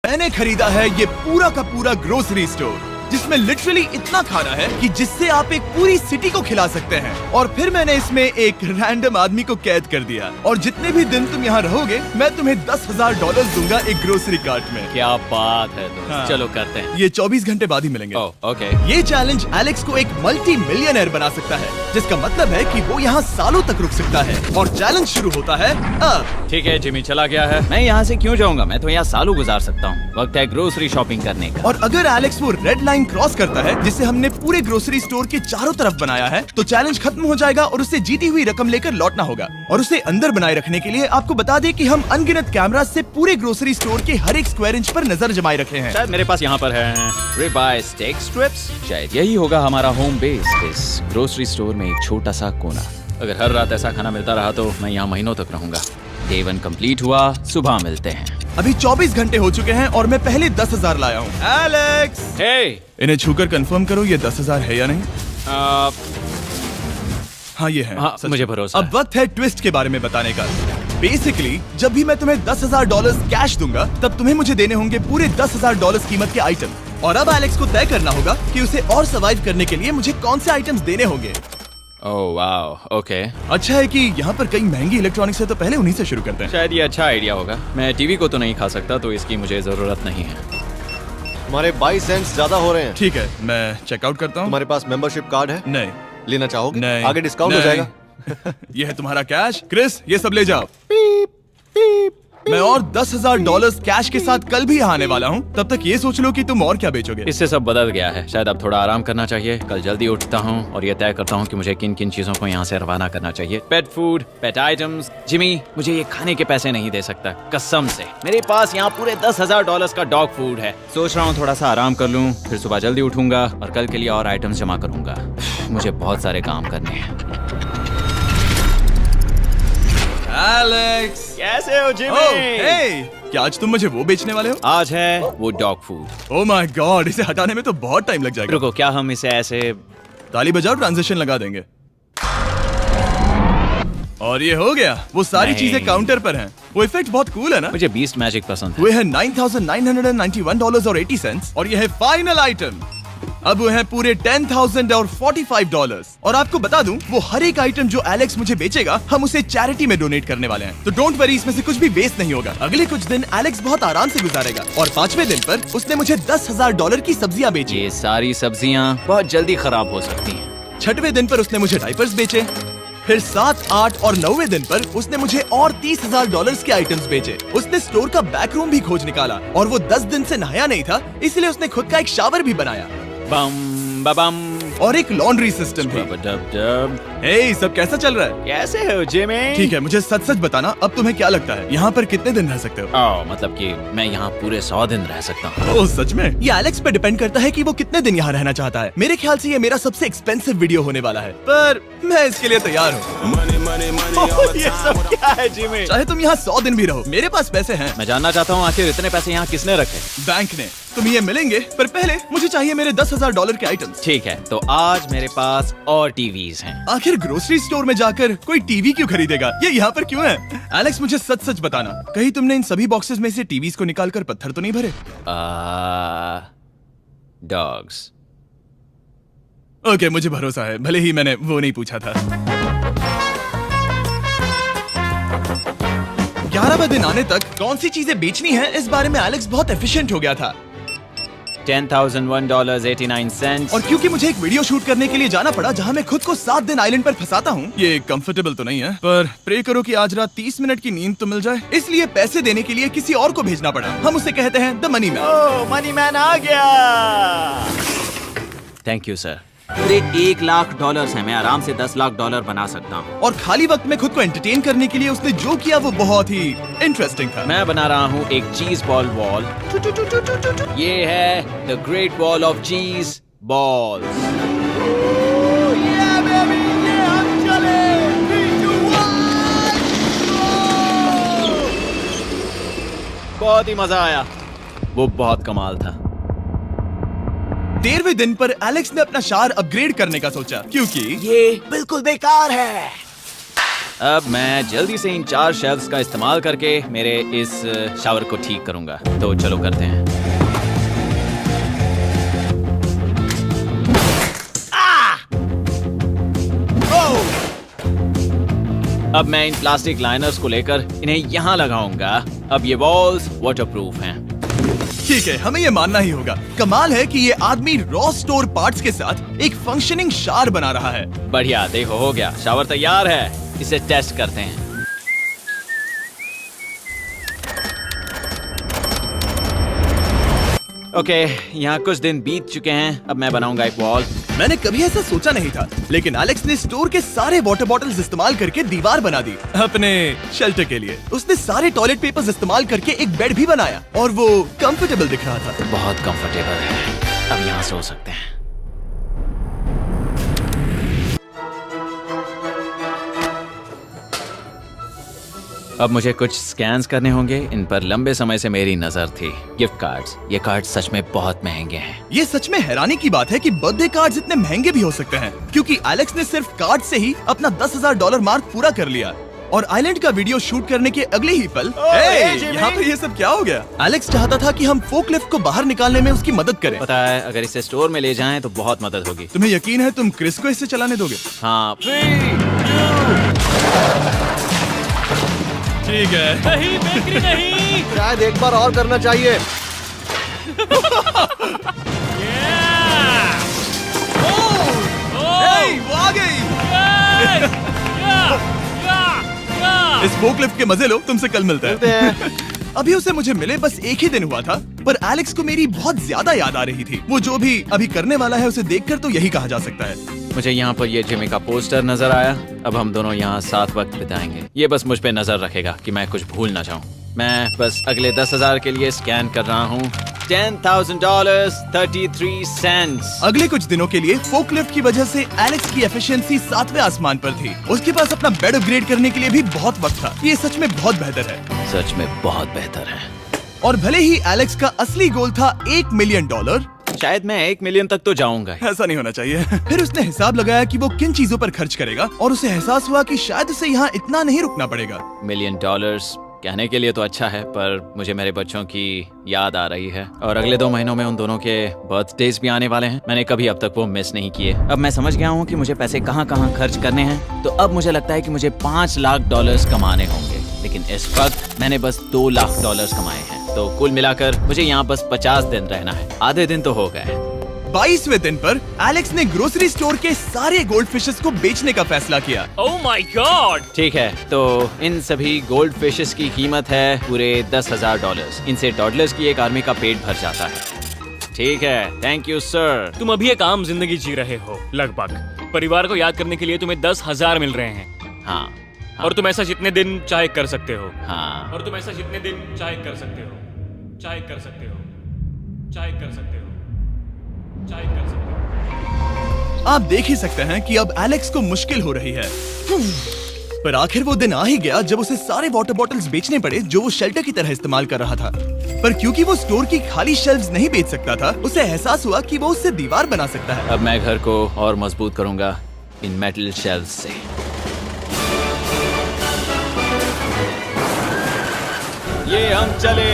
मैंने खरीदा है ये पूरा का पूरा ग्रोसरी स्टोर, जिसमें लिटरली इतना खाना है कि जिससे आप एक पूरी सिटी को खिला सकते हैं। और फिर मैंने इसमें एक रैंडम आदमी को कैद कर दिया, और जितने भी दिन तुम यहाँ रहोगे मैं तुम्हें $10,000 दूंगा एक ग्रोसरी कार्ट में। क्या बात है दोस्त। हाँ। चलो करते हैं। ये 24 घंटे बाद ही मिलेंगे। ओके। ये चैलेंज एलेक्स को एक मल्टी मिलियनर बना सकता है, जिसका मतलब है कि वो यहाँ सालों तक रुक सकता है। और चैलेंज शुरू होता है अब। ठीक है, जिमी चला गया है। मैं यहाँ से क्यों जाऊँगा, मैं तो यहाँ सालों गुजार सकता हूँ। वक्त है ग्रोसरी शॉपिंग करने का। और अगर एलेक्स वो रेड लाइन क्रॉस करता है जिसे हमने पूरे ग्रोसरी स्टोर के चारों तरफ बनाया है, तो चैलेंज खत्म हो जाएगा और उसे जीती हुई रकम लेकर लौटना होगा। और उसे अंदर बनाए रखने के लिए आपको बता दें कि हम अनगिनत कैमरा से पूरे ग्रोसरी स्टोर के हर एक स्क्वायर इंच पर नजर जमाए रखे हैं। शायद मेरे पास यहाँ पर है रिबाई स्टेक स्ट्रिप्स। शायद यही होगा हमारा होम बेस, इस ग्रोसरी स्टोर में एक छोटा सा कोना। अगर हर रात ऐसा खाना मिलता रहा तो मैं यहाँ महीनों तक रहूंगा। डे 1 कंप्लीट हुआ, सुबह मिलते हैं। अभी 24 घंटे हो चुके हैं और मैं पहले 10,000 लाया हूँ। एलेक्स, हे, इन्हें छूकर कंफर्म करो ये 10,000 है या नहीं। हाँ ये है। हाँ, मुझे भरोसा अब वक्त है ट्विस्ट के बारे में बताने का। बेसिकली जब भी मैं तुम्हें $10,000 कैश दूंगा, तब तुम्हें मुझे देने होंगे पूरे $10,000 कीमत के आइटम। और अब एलेक्स को तय करना होगा कि उसे और सर्वाइव करने के लिए मुझे कौन से आइटम्स देने होंगे। Oh wow, okay. अच्छा है कि यहाँ पर कई महंगी इलेक्ट्रॉनिक्स है, तो पहले उन्हीं से शुरू करते हैं। शायद ये अच्छा आइडिया होगा। मैं टीवी को तो नहीं खा सकता, तो इसकी मुझे जरूरत नहीं है। हमारे 22 सेंट्स ज्यादा हो रहे हैं। ठीक है, मैं चेकआउट करता हूँ। तुम्हारे पास मेंबरशिप कार्ड है? नहीं। लेना चाहोगे? नहीं। आगे डिस्काउंट हो जाएगा। ये है तुम्हारा कैश। क्रिस, ये सब ले जाओ। पीप, पीप, मैं और $10,000 कैश के साथ कल भी यहाँ आने वाला हूँ। तब तक ये सोच लो कि तुम और क्या बेचोगे। इससे सब बदल गया है। शायद अब थोड़ा आराम करना चाहिए। कल जल्दी उठता हूँ और ये तय करता हूँ कि मुझे किन किन चीजों को यहाँ से रवाना करना चाहिए। पेट फूड, पेट आइटम्स। जिमी मुझे ये खाने के पैसे नहीं दे सकता, कसम से। मेरे पास यहाँ पूरे $10,000 का डॉग फूड है। सोच रहा हूँ थोड़ा सा आराम कर लूँ, फिर सुबह जल्दी उठूंगा और कल के लिए और आइटम्स जमा करूंगा। मुझे बहुत सारे काम करने हैं। एलेक्स, कैसे हो जिमी? हे, क्या आज तुम मुझे वो बेचने वाले हो? आज है वो dog food. Oh my God, इसे हटाने में तो बहुत टाइम लग जाएगा। रुको, क्या हम इसे ऐसे ताली बजाओ, ट्रांजिशन लगा देंगे। और ये हो गया। वो सारी नहीं। चीजें काउंटर पर हैं। वो इफेक्ट बहुत कूल है ना? मुझे बीस्ट मैजिक पसंद है। वो है $9,991.80 और ये है फाइनल आइटम। अब वो है पूरे $10,045 और आपको बता दूं, वो हर एक आइटम जो एलेक्स मुझे बेचेगा, हम उसे चैरिटी में डोनेट करने वाले हैं। तो डोंट वरी, इसमें से कुछ भी वेस्ट नहीं होगा। अगले कुछ दिन एलेक्स बहुत आराम से गुजारेगा और 5वें दिन पर उसने मुझे $10,000 की सब्जियां बेची। ये सारी सब्जियां बहुत जल्दी खराब हो सकती हैं। 6वें दिन पर उसने मुझे डाइपर्स बेचे। फिर 7, 8 और 9वें दिन पर उसने मुझे और $30,000 के आइटम्स बेचे। उसने स्टोर का बैक रूम भी खोज निकाला और वो 10 दिन से नहाया नहीं था, इसलिए उसने खुद का एक शावर भी बनाया। बम बम और एक लॉन्ड्री सिस्टम भी। हे, सब कैसा चल रहा है? कैसे हो जिमी? ठीक है, मुझे सच सच बताना, अब तुम्हें क्या लगता है यहाँ पर कितने दिन रह सकते हो? मतलब कि मैं यहाँ पूरे 100 दिन रह सकता हूँ। ओह सच में? ये एलेक्स पे डिपेंड करता है कि वो कितने दिन यहाँ रहना चाहता है। मेरे ख्याल से ये मेरा सबसे एक्सपेंसिव वीडियो होने वाला है, पर मैं इसके लिए तैयार हूँ। ये सब क्या है जिमी? चाहे तुम यहाँ 100 दिन भी रहो, मेरे पास पैसे हैं। मैं जानना चाहता हूँ आखिर इतने पैसे यहाँ किसने रखे? बैंक ने। तुम्हें ये मिलेंगे, पर पहले मुझे चाहिए मेरे $10,000 के आइटम्स। ठीक है, तो आज मेरे पास और टीवीज हैं। आखिर ग्रोसरी स्टोर में जाकर कोई टीवी क्यों खरीदेगा? ये यहाँ पर क्यों है? एलेक्स, मुझे सच सच बताना, कहीं तुमने इन सभी बॉक्सेस में से टीवीज को निकालकर पत्थर तो नहीं भरे? डॉग्स। ओके, मुझे भरोसा है, भले ही मैंने वो नहीं पूछा था। 11वें दिन आने तक कौन सी चीजें बेचनी है, इस बारे में एलेक्स बहुत एफिशिएंट हो गया था। $10,001.89। और क्योंकि मुझे एक वीडियो शूट करने के लिए जाना पड़ा जहां मैं खुद को 7 दिन आइलैंड पर फंसाता हूं, ये कंफर्टेबल तो नहीं है, पर प्रे करो कि आज रात 30 मिनट की नींद तो मिल जाए। इसलिए पैसे देने के लिए किसी और को भेजना पड़ा। हम उसे कहते हैं the money man. Oh, money man आ गया। Thank you sir. पूरे $1,00,000 है। मैं आराम से $10,00,000 बना सकता हूँ। और खाली वक्त में खुद को एंटरटेन करने के लिए उसने जो किया वो बहुत ही इंटरेस्टिंग था। मैं बना रहा हूँ एक चीज बॉल वॉल। ये है द ग्रेट वॉल ऑफ चीज बॉल्स। बहुत ही मजा आया, वो बहुत कमाल था। 13वें दिन पर एलेक्स ने अपना शार अपग्रेड करने का सोचा, क्योंकि ये बिल्कुल बेकार है। अब मैं जल्दी से इन 4 शेल्फ्स का इस्तेमाल करके मेरे इस शावर को ठीक करूंगा। तो चलो करते हैं। अब मैं इन प्लास्टिक लाइनर्स को लेकर इन्हें यहाँ लगाऊंगा। अब ये वॉल्स वाटरप्रूफ हैं। ठीक है, हमें ये मानना ही होगा। कमाल है कि ये आदमी रॉ स्टोर पार्ट्स के साथ एक फंक्शनिंग शावर बना रहा है। बढ़िया, देखो हो गया, शावर तैयार है। इसे टेस्ट करते हैं। ओके, यहाँ कुछ दिन बीत चुके हैं। अब मैं बनाऊंगा एक वॉल। मैंने कभी ऐसा सोचा नहीं था, लेकिन एलेक्स ने स्टोर के सारे वाटर बॉटल्स इस्तेमाल करके दीवार बना दी अपने शेल्टर के लिए। उसने सारे टॉयलेट पेपर्स इस्तेमाल करके एक बेड भी बनाया और वो कंफर्टेबल दिख रहा था। बहुत कंफर्टेबल है। अब यहाँ सो सकते हैं। अब मुझे कुछ स्कैन्स करने होंगे। इन पर लंबे समय से मेरी नजर थी। Gift cards. ये कार्ड सच में बहुत महंगे हैं। ये सच में हैरानी की बात है कि बर्थडे कार्ड्स इतने महंगे भी हो सकते हैं, क्योंकि एलेक्स ने सिर्फ कार्ड से ही अपना $10,000 मार्क पूरा कर लिया। और आइलैंड का वीडियो शूट करने के अगले ही पल यहाँ पे ये सब क्या हो गया? एलेक्स चाहता था कि हम फोकलिफ्ट को बाहर निकालने में उसकी मदद करें। पता है, अगर इसे स्टोर में ले जाएं तो बहुत मदद होगी। तुम्हें यकीन है तुम क्रिस को इसे चलाने दोगे? हाँ। ठीक है। नहीं, बेकरी नहीं। शायद एक बार और करना चाहिए। वो आ गई। इस फोकलिफ्ट के मजे लो, तुमसे कल मिलते हैं। अभी उसे मुझे मिले बस एक ही दिन हुआ था, पर एलेक्स को मेरी बहुत ज्यादा याद आ रही थी। वो जो भी अभी करने वाला है उसे देखकर तो यही कहा जा सकता है। मुझे यहाँ पर ये जिमी का पोस्टर नजर आया। अब हम दोनों यहाँ साथ वक्त बिताएंगे। ये बस मुझ पे नजर रखेगा कि मैं कुछ भूल ना जाऊँ। मैं बस अगले 10,000 के लिए स्कैन कर रहा हूँ। $10,000 33 सेंट्स। अगले कुछ दिनों के लिए फोकलिफ्ट की वजह से एलेक्स की एफिशिएंसी 7वें आसमान पर थी। उसके पास अपना बेड अपग्रेड करने के लिए भी बहुत वक्त था। ये सच में बहुत बेहतर है। सच में बहुत बेहतर है। और भले ही एलेक्स का असली गोल था $1 मिलियन, शायद मैं 1 मिलियन तक तो जाऊंगा। ऐसा नहीं होना चाहिए। फिर उसने हिसाब लगाया कि वो किन चीजों पर खर्च करेगा और उसे एहसास हुआ कि शायद उसे यहाँ इतना नहीं रुकना पड़ेगा। $1 मिलियन कहने के लिए तो अच्छा है, पर मुझे मेरे बच्चों की याद आ रही है। और अगले 2 महीनों में उन दोनों के बर्थडेज भी आने वाले हैं। मैंने कभी अब तक वो मिस नहीं किए। अब मैं समझ गया हूँ कि मुझे पैसे कहाँ कहाँ खर्च करने हैं। तो अब मुझे लगता है कि मुझे $5 लाख कमाने होंगे। लेकिन इस वक्त मैंने बस $2 लाख कमाए हैं। तो कुल मिलाकर मुझे यहाँ बस 50 दिन रहना है। आधे दिन तो हो गए। 22वें दिन पर एलेक्स ने ग्रोसरी स्टोर के सारे गोल्ड फिशेस को बेचने का फैसला किया। Oh my God! ठीक है, तो इन सभी गोल्ड फिशेस की कीमत है पूरे $10,000। इनसे टॉडलर्स की एक आर्मी का पेट भर जाता है। ठीक है, थैंक यू सर। तुम अभी एक आम जिंदगी जी रहे हो लगभग। परिवार को याद करने के लिए तुम्हें 10,000 मिल रहे हैं। हाँ। और तुम ऐसा जितने दिन चाहे कर सकते हो। हाँ। और तुम ऐसा जितने दिन चाहे कर सकते हो। चाहे कर सकते हो। चाहे कर सकते हो। चाहे कर सकते हो। आप देख ही सकते हैं कि अब एलेक्स को मुश्किल हो रही है। पर आखिर वो दिन आ ही गया जब उसे सारे वाटर बॉटल्स बेचने पड़े जो वो शेल्टर की तरह इस्तेमाल कर रहा था। पर क्योंकि वो स्टोर की खाली शेल्फ्स नहीं बेच सकता था, उसे एहसास हुआ कि वो उससे दीवार बना सकता है। अब मैं घर को और मजबूत करूंगा इन मेटल शेल्फ्स से। ये हम चले।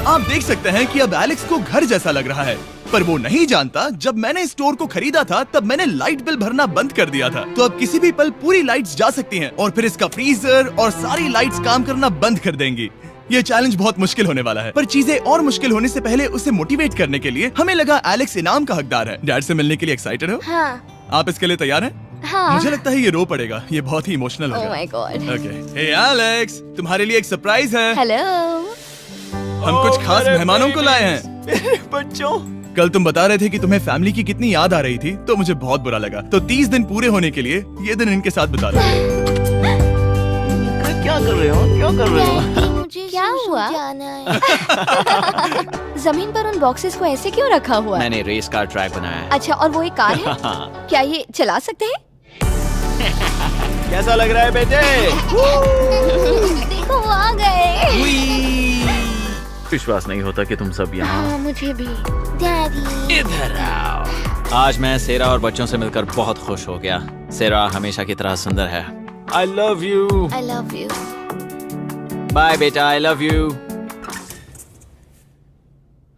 आप देख सकते हैं कि अब एलेक्स को घर जैसा लग रहा है। पर वो नहीं जानता, जब मैंने स्टोर को खरीदा था तब मैंने लाइट बिल भरना बंद कर दिया था। तो अब किसी भी पल पूरी लाइट्स जा सकती हैं और फिर इसका फ्रीजर और सारी लाइट्स काम करना बंद कर देंगी। ये चैलेंज बहुत मुश्किल होने वाला है, पर चीजें और मुश्किल होने से पहले उसे मोटिवेट करने के लिए हमें लगा एलेक्स इनाम का हकदार है। डैड से मिलने के लिए एक्साइटेड हो? हाँ। आप इसके लिए तैयार हैं? हाँ। मुझे लगता है ये रो पड़ेगा। ये बहुत ही इमोशनल होगा। Oh my God. Okay. Hey Alex, तुम्हारे लिए एक सरप्राइज है। हेलो। हम कुछ खास मेहमानों को लाए हैं। बच्चों, कल तुम बता रहे थे कि तुम्हें फैमिली की कितनी याद आ रही थी, तो मुझे बहुत बुरा लगा। तो 30 दिन पूरे होने के लिए ये दिन इनके साथ बिता लो। क्या कर रहे हो? क्या कर रहे हो? मुझे क्या हुआ? जमीन पर उन बॉक्सेस को ऐसे क्यों रखा हुआ है? मैंने रेस कार ट्रैक बनाया है। अच्छा, और वो एक कार है? क्या ये चला सकते हैं? कैसा लग रहा है बेटे? देखो वो आ गए। विश्वास नहीं होता कि तुम सब यहाँ। हाँ, मुझे भी। डैडी। इधर आओ। आज मैं सेरा और बच्चों से मिलकर बहुत खुश हो गया। सेरा हमेशा की तरह सुंदर है। I love you. I love you. Bye बेटा, I love you.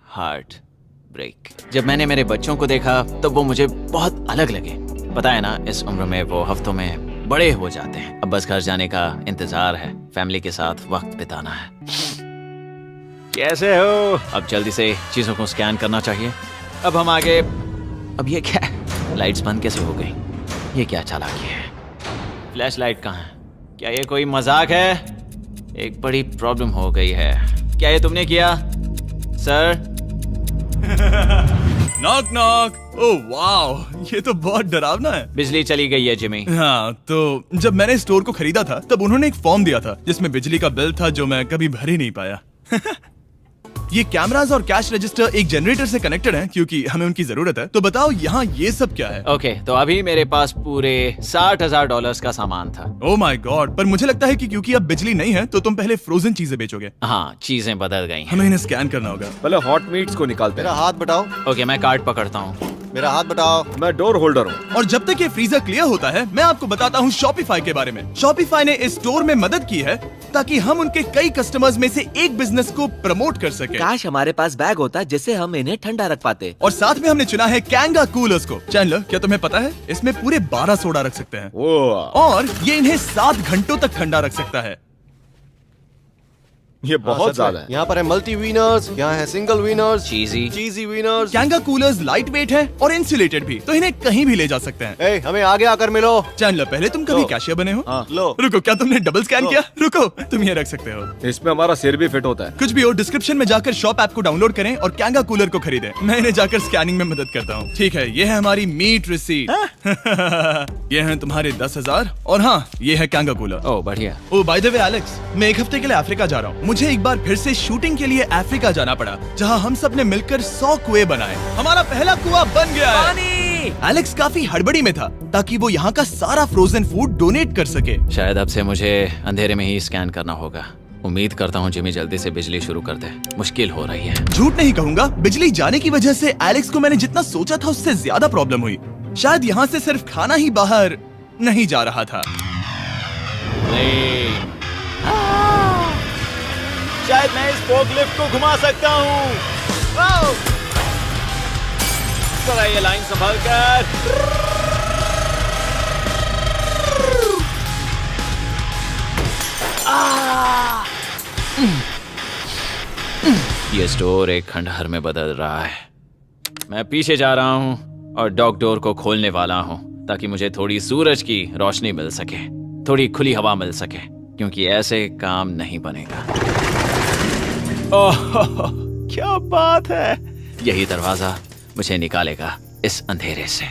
Heart break. जब मैंने मेरे बच्चों को देखा तो वो मुझे बहुत अलग लगे। पता है ना, इस उम्र में वो हफ्तों में बड़े हो जाते हैं। अब बस घर जाने का इंतजार है, फैमिली के साथ वक्त बिताना है। कैसे हो? अब जल्दी से चीजों को स्कैन करना चाहिए। अब हम आगे। अब ये क्या है? लाइट्स बंद कैसे हो गई? ये क्या चालाकी है? फ्लैश लाइट कहाँ है? क्या ये कोई मजाक है? एक बड़ी प्रॉब्लम हो गई है। क्या ये तुमने किया सर? Knock knock. ओह वाह, ये तो बहुत डरावना है। बिजली चली गई है जिमी। हाँ, तो जब मैंने स्टोर को खरीदा था तब उन्होंने एक फॉर्म दिया था जिसमें बिजली का बिल था जो मैं कभी भर ही नहीं पाया। ये कैमरास और कैश रजिस्टर एक जनरेटर से कनेक्टेड हैं क्योंकि हमें उनकी जरूरत है। तो बताओ यहाँ ये सब क्या है? ओके, तो अभी मेरे पास पूरे $60,000 का सामान था। ओह माय गॉड, पर मुझे लगता है कि क्योंकि अब बिजली नहीं है तो तुम पहले फ्रोजन चीजें बेचोगे। हाँ, चीजें बदल गई हैं। हमें इन्हें स्कैन करना होगा। पहले हॉट मीट्स को निकालते मेरा हैं। हाथ बटाओ। ओके, मैं कार्ड पकड़ता हूँ। मेरा हाथ बटाओ। मैं डोर होल्डर हूँ। और जब तक ये फ्रीजर क्लियर होता है मैं आपको बताता हूँ शॉपिफाई के बारे में। शॉपिफाई ने इस स्टोर में मदद की है ताकि हम उनके कई कस्टमर्स में से एक बिजनेस को प्रमोट कर सके। काश हमारे पास बैग होता जिससे हम इन्हें ठंडा रख पाते। और साथ में हमने चुना है कैंगा कूलर्स को। चैनलर, क्या तुम्हें पता है इसमें पूरे 12 सोडा रख सकते हैं और ये इन्हें 7 घंटों तक ठंडा रख सकता है। ये बहुत ज्यादा है। यहाँ पर है मल्टी वीनर्स, यहाँ है सिंगल वीनर्स, चीजी वीनर्स। कैंगा कूलर्स लाइट वेट है और इंसुलेटेड भी, तो इन्हें कहीं भी ले जा सकते हैं। ए, हमें आगे आकर मिलो। चैनलर, पहले तुम कभी लो। कैशियर बने हो? हाँ, लो। रुको, क्या तुमने डबल स्कैन लो। किया? रुको, तुम ये रख सकते हो। इसमें हमारा सिर भी फिट होता है। कुछ भी हो, डिस्क्रिप्शन में जाकर शॉप ऐप को डाउनलोड करें और कैंगा कूलर को खरीदें। मैं इन्हें जाकर स्कैनिंग में मदद करता हूँ। ठीक है, ये है हमारी मीट रिसीट। ये है तुम्हारे 10,000 और हाँ, ये है कैंगा कूलर। ओह बढ़िया। ओ बाय द वे एलेक्स, मैं एक हफ्ते के लिए अफ्रीका जा रहा हूँ। मुझे एक बार फिर से शूटिंग के लिए अफ्रीका जाना पड़ा, जहाँ हम सब ने मिलकर 100 कुएं बनाए। हमारा पहला कुआं बन गया है। एलेक्स काफी हड़बड़ी में था ताकि वो यहाँ का सारा फ्रोजन फूड डोनेट कर सके। शायद अब से मुझे अंधेरे में ही स्कैन करना होगा। उम्मीद करता हूँ जिमी जल्दी से बिजली शुरू कर दे। मुश्किल हो रही है। झूठ नहीं कहूंगा, बिजली जाने की वजह से एलेक्स को मैंने जितना सोचा था उससे ज्यादा प्रॉब्लम हुई। शायद यहाँ से सिर्फ खाना ही बाहर नहीं जा रहा था। शायद मैं इस फोर्कलिफ्ट को घुमा सकता हूँ। जरा ये लाइन संभाल कर। ये स्टोर एक खंडहर में बदल रहा है। मैं पीछे जा रहा हूँ और डॉग डोर को खोलने वाला हूँ ताकि मुझे थोड़ी सूरज की रोशनी मिल सके, थोड़ी खुली हवा मिल सके, क्योंकि ऐसे काम नहीं बनेगा। ओह क्या बात है! यही दरवाजा मुझे निकालेगा इस अंधेरे से।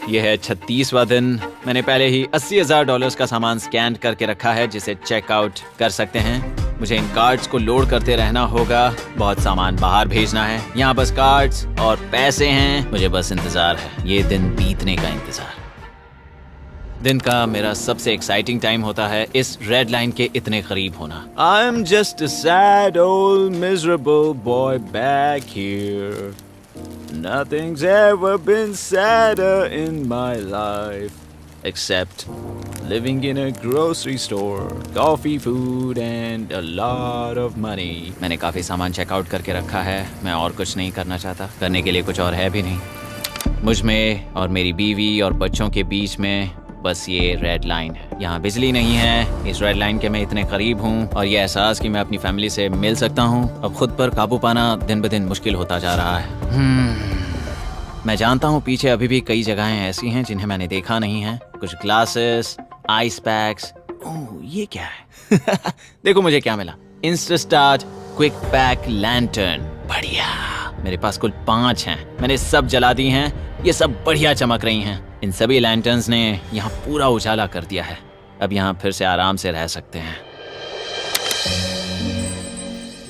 यह है 36वां दिन। मैंने पहले ही $80,000 का सामान स्कैन करके रखा है जिसे चेकआउट कर सकते हैं। मुझे इन कार्ड्स को लोड करते रहना होगा। बहुत सामान बाहर भेजना है। यहाँ बस कार्ड्स और पैसे हैं। मुझे बस इंतजार है, ये दिन बीतने का इंतजार। दिन का मेरा सबसे एक्साइटिंग टाइम होता है इस रेड लाइन के इतने करीब होना। I am just a sad old miserable boy back here. Nothing's ever been sadder in my life except living in a grocery store, coffee, food and a lot of money. मैंने काफी सामान checkout करके रखा है। मैं और कुछ नहीं करना चाहता। करने के लिए कुछ और है भी नहीं। मुझ में और मेरी बीवी और बच्चों के बीच में बस ये रेड लाइन है। यहाँ बिजली नहीं है। इस रेड लाइन के मैं इतने करीब हूँ और ये एहसास कि मैं अपनी फैमिली से मिल सकता हूँ अब खुद पर काबू पाना दिन ब दिन मुश्किल होता जा रहा है। मैं जानता हूँ पीछे अभी भी कई जगहें ऐसी हैं जिन्हें मैंने देखा नहीं है। कुछ ग्लासेस, आइस पैक्स। ओह ये क्या है? देखो मुझे क्या मिला। इंस्टास्टार्ट क्विक पैक लैंटर्न। बढ़िया। मेरे पास कुल 5 हैं। मैंने सब जला दी हैं। ये सब बढ़िया चमक रही हैं। इन सभी लैंटर्न्स ने यहाँ पूरा उजाला कर दिया है। अब यहाँ फिर से आराम से रह सकते हैं।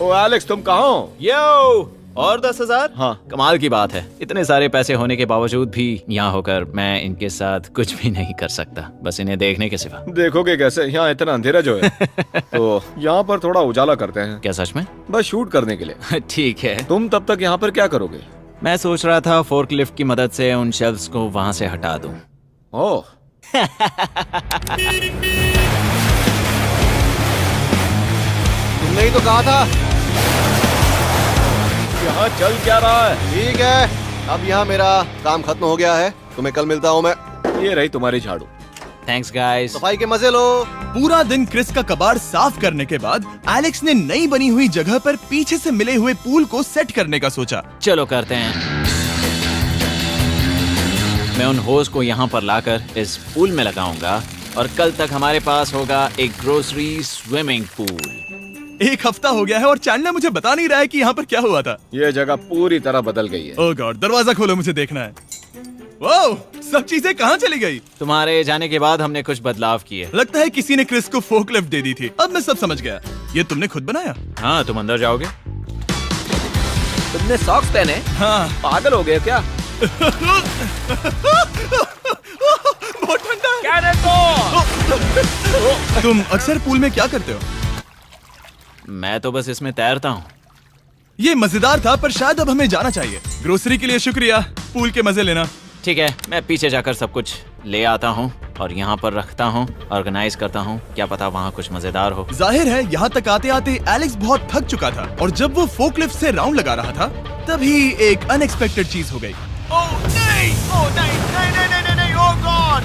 ओ एलेक्स, तुम कहाँ हो? यो और 10,000? हाँ। कमाल की बात है। इतने सारे पैसे होने के बावजूद भी यहाँ होकर मैं इनके साथ कुछ भी नहीं कर सकता, बस इन्हें देखने के सिवा। देखोगे कैसे? यहाँ इतना अंधेरा जो है। तो यहाँ पर थोड़ा उजाला करते हैं। क्या सच में? बस शूट करने के लिए। ठीक है। तुम तब तक यहाँ पर क्या करोगे? मैं सोच रहा था फोर्कलिफ्ट की मदद से उन शेल्फ्स को वहां से हटा दूं। ओह तुमने ही तो कहा था। यहाँ चल क्या रहा है? ठीक है, अब यहाँ मेरा काम खत्म हो गया है। तुम्हें कल मिलता हूँ मैं। ये रही तुम्हारी झाड़ू। Thanks guys. सफाई के मजे लो। पूरा दिन क्रिस का कबाड़ साफ करने के बाद एलेक्स ने नई बनी हुई जगह पर पीछे से मिले हुए पूल को सेट करने का सोचा। चलो करते हैं। मैं उन होज को यहाँ पर लाकर इस पूल में लगाऊंगा और कल तक हमारे पास होगा एक ग्रोसरी स्विमिंग पूल। एक हफ्ता हो गया है और चैंडलर मुझे बता नहीं रहा है कि यहाँ पर क्या हुआ था। ये जगह पूरी तरह बदल गई है। ओह गॉड, दरवाजा खोलो, मुझे देखना है। वाओ, सब चीजें कहाँ चली गई? तुम्हारे जाने के बाद हमने कुछ बदलाव किए। लगता है किसी ने क्रिस को फोर्कलिफ्ट दे दी थी। अब मैं सब समझ गया। ये तुमने खुद बनाया? हाँ, तुम अंदर जाओगे? तुमने सॉक्स पहने? हाँ। पागल हो गए क्या? बहुत ठंडा है। तुम अक्सर पूल में क्या करते हो? मैं तो बस इसमें तैरता हूँ। ये मजेदार था, पर शायद अब हमें जाना चाहिए। ग्रोसरी के लिए शुक्रिया, पूल के मजे लेना। ठीक है, मैं पीछे जाकर सब कुछ ले आता हूँ और यहाँ पर रखता हूँ, ऑर्गेनाइज करता हूँ। क्या पता वहाँ कुछ मजेदार हो। जाहिर है यहाँ तक आते आते एलेक्स बहुत थक चुका था और जब वो फोर्कलिफ्ट से राउंड लगा रहा था तभी एक अनएक्सपेक्टेड चीज हो गई। ओह नहीं, ओह नहीं, नहीं, नहीं, नहीं, नहीं, ओह गॉड,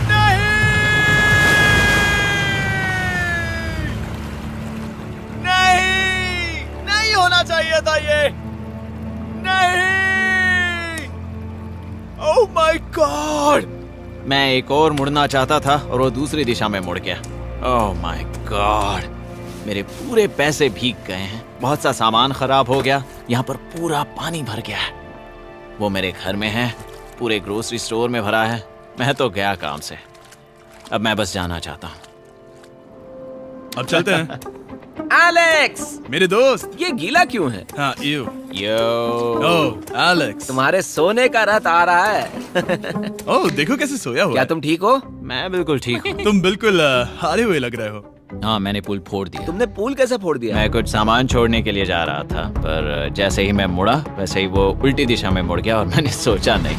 नहीं, नहीं, नहीं होना चाहिए था ये, नहीं, ओह माय गॉड। मैं एक और मुड़ना चाहता था और वो दूसरी दिशा में मुड़ गया। ओह माय गॉड, मेरे पूरे पैसे भीग गए हैं, बहुत सा सामान खराब हो गया, यहाँ पर पूरा पानी भर गया है। वो मेरे घर में है, पूरे ग्रोसरी स्टोर में भरा है। मैं तो गया काम से, अब मैं बस जाना चाहता हूँ। अब चलते हैं। एलेक्स, मेरे दोस्त। ये गीला क्यों है? हाँ, यू। यो, ओह एलेक्स, तुम्हारे सोने का रथ आ रहा है। ओह देखो कैसे सोया हुआ क्या है। तुम ठीक हो? मैं बिल्कुल ठीक हूँ। तुम बिल्कुल हारे हुए लग रहे हो। हाँ, मैंने पुल फोड़ दिया। तुमने पूल कैसे फोड़ दिया? मैं कुछ सामान छोड़ने के लिए जा रहा था, पर जैसे ही मैं मुड़ा वैसे ही वो उल्टी दिशा में मुड़ गया और मैंने सोचा नहीं।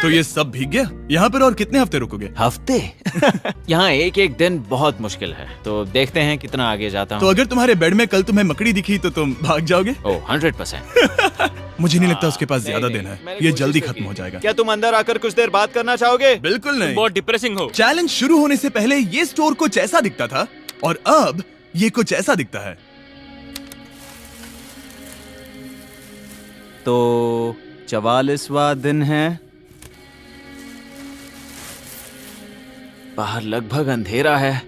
तो ये सब भीग गया। यहाँ पर और कितने हफ्ते रुकोगे? हफ्ते? यहाँ एक एक दिन बहुत मुश्किल है, तो देखते हैं कितना आगे जाता तो हूँ। अगर तुम्हारे बेड में कल तुम्हें मकड़ी दिखी तो तुम भाग जाओगे? ओह 100%। मुझे नहीं लगता उसके पास ज्यादा नहीं, दिन है। मैंने ये कोशिश जल्दी तो खत्म की। हो जाएगा। क्या तुम अंदर आकर कुछ देर बात करना चाहोगे? बिल्कुल नहीं। बहुत डिप्रेसिंग हो। चैलेंज शुरू होने से पहले ये स्टोर कुछ ऐसा दिखता था और अब ये कुछ ऐसा दिखता है। तो 44वां दिन है। बाहर लगभग अंधेरा है।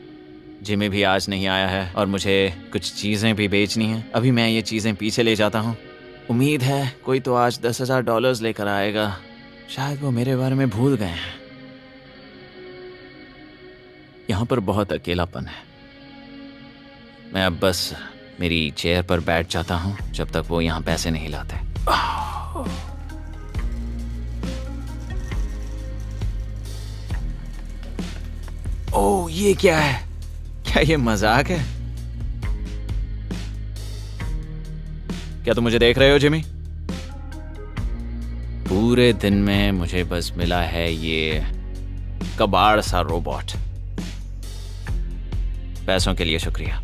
जिमी भी आज नहीं आया है और मुझे कुछ चीजें भी बेचनी हैं। अभी मैं ये चीजें पीछे ले जाता हूँ। उम्मीद है कोई तो आज $10,000 लेकर आएगा। शायद वो मेरे बारे में भूल गए हैं। यहाँ पर बहुत अकेलापन है। मैं अब बस मेरी चेयर पर बैठ जाता हूँ जब तक वो यहाँ पैसे नहीं लाते। ओह, ये क्या है? क्या ये मजाक है? क्या तुम मुझे देख रहे हो जिमी? पूरे दिन में मुझे बस मिला है ये कबाड़ सा रोबोट। पैसों के लिए शुक्रिया।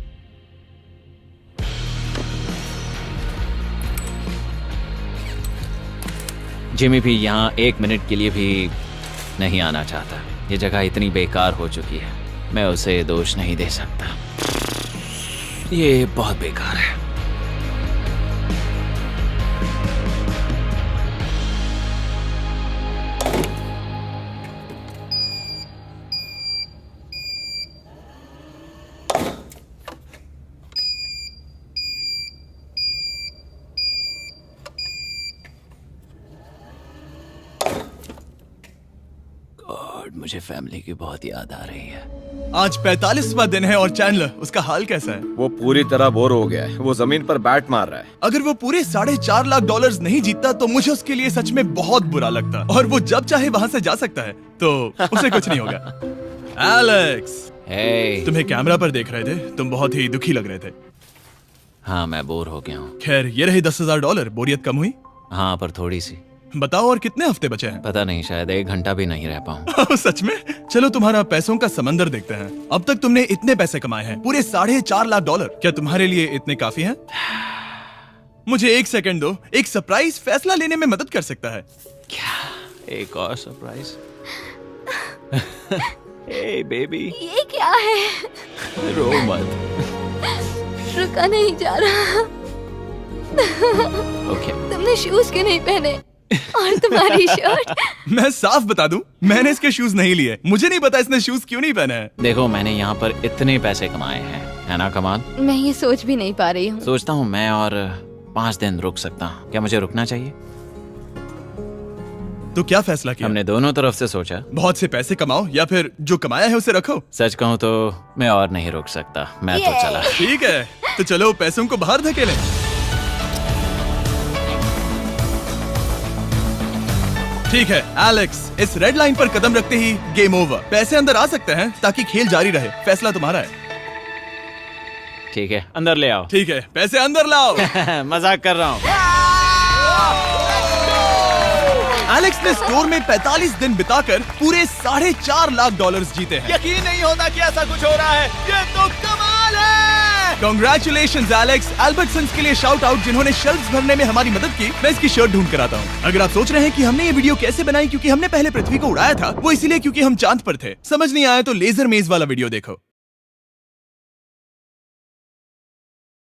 जिमी भी यहाँ 1 मिनट के लिए भी नहीं आना चाहता। ये जगह इतनी बेकार हो चुकी है, मैं उसे दोष नहीं दे सकता। ये बहुत बेकार है। मुझे फैमिली की बहुत याद आ रही है। आज 45वां दिन है और चैंडलर, उसका हाल कैसा है? वो पूरी तरह बोर हो गया है। वो जमीन पर बैट मार रहा है। अगर वो पूरे $4.5 लाख नहीं जीतता तो मुझे उसके लिए सच में बहुत बुरा लगता। और वो जब चाहे वहाँ से जा सकता है, तो उसे कुछ नहीं होगा। एलेक्स, hey, तुम्हें कैमरा पर देख रहे थे, तुम बहुत ही दुखी लग रहे थे। हाँ, मैं बोर हो गया हूँ। खैर, ये रहे $10,000। बोरियत कम हुई? हाँ, पर थोड़ी सी। बताओ और कितने हफ्ते बचे हैं? पता नहीं, शायद 1 घंटा भी नहीं रह पाऊँ। सच में? चलो तुम्हारा पैसों का समंदर देखते हैं। अब तक तुमने इतने पैसे कमाए हैं, पूरे $4.5 लाख। क्या तुम्हारे लिए इतने काफी हैं? मुझे 1 सेकंड दो, एक सरप्राइज फैसला लेने में मदद कर सकता है। क्या? एक और सरप्राइज? हे बेबी, ये क्या है? रो मत। रुका नहीं जा रहा। ओके। तुमने शूज क्यों नहीं पहने? और तुम्हारी शर्ट? मैं साफ बता दूं, मैंने इसके शूज नहीं लिए। मुझे नहीं पता इसने शूज क्यों नहीं पहने हैं। देखो, मैंने यहाँ पर इतने पैसे कमाए हैं, है ना कमाल? मैं ये सोच भी नहीं पा रही हूँ। सोचता हूँ मैं और 5 दिन रुक सकता हूँ। क्या मुझे रुकना चाहिए? तो क्या फैसला किया? हमने दोनों तरफ से सोचा। बहुत से पैसे कमाओ या फिर जो कमाया है उसे रखो। सच कहूँ तो मैं और नहीं रुक सकता, मैं तो चला। ठीक है, तो चलो पैसों को बाहर धकेलें। ठीक है एलेक्स, इस रेड लाइन पर कदम रखते ही गेम ओवर। पैसे अंदर आ सकते हैं ताकि खेल जारी रहे। फैसला तुम्हारा है। ठीक है, अंदर ले आओ। ठीक है, पैसे अंदर लाओ। मजाक कर रहा हूँ। एलेक्स ने स्टोर में 45 दिन बिताकर पूरे $4.5 लाख जीते हैं। यकीन नहीं होता कि ऐसा कुछ हो रहा है। ये तो कमाल है। Congratulations Alex. एल्बर्टसन्स के लिए शाउट आउट जिन्होंने शेल्फ्स भरने में हमारी मदद की। मैं इसकी शर्ट ढूंढ कर आता हूँ। अगर आप सोच रहे हैं कि हमने ये वीडियो कैसे बनाई क्योंकि हमने पहले पृथ्वी को उड़ाया था, वो इसीलिए क्योंकि हम चांद पर थे। समझ नहीं आया तो लेजर मेज वाला वीडियो देखो।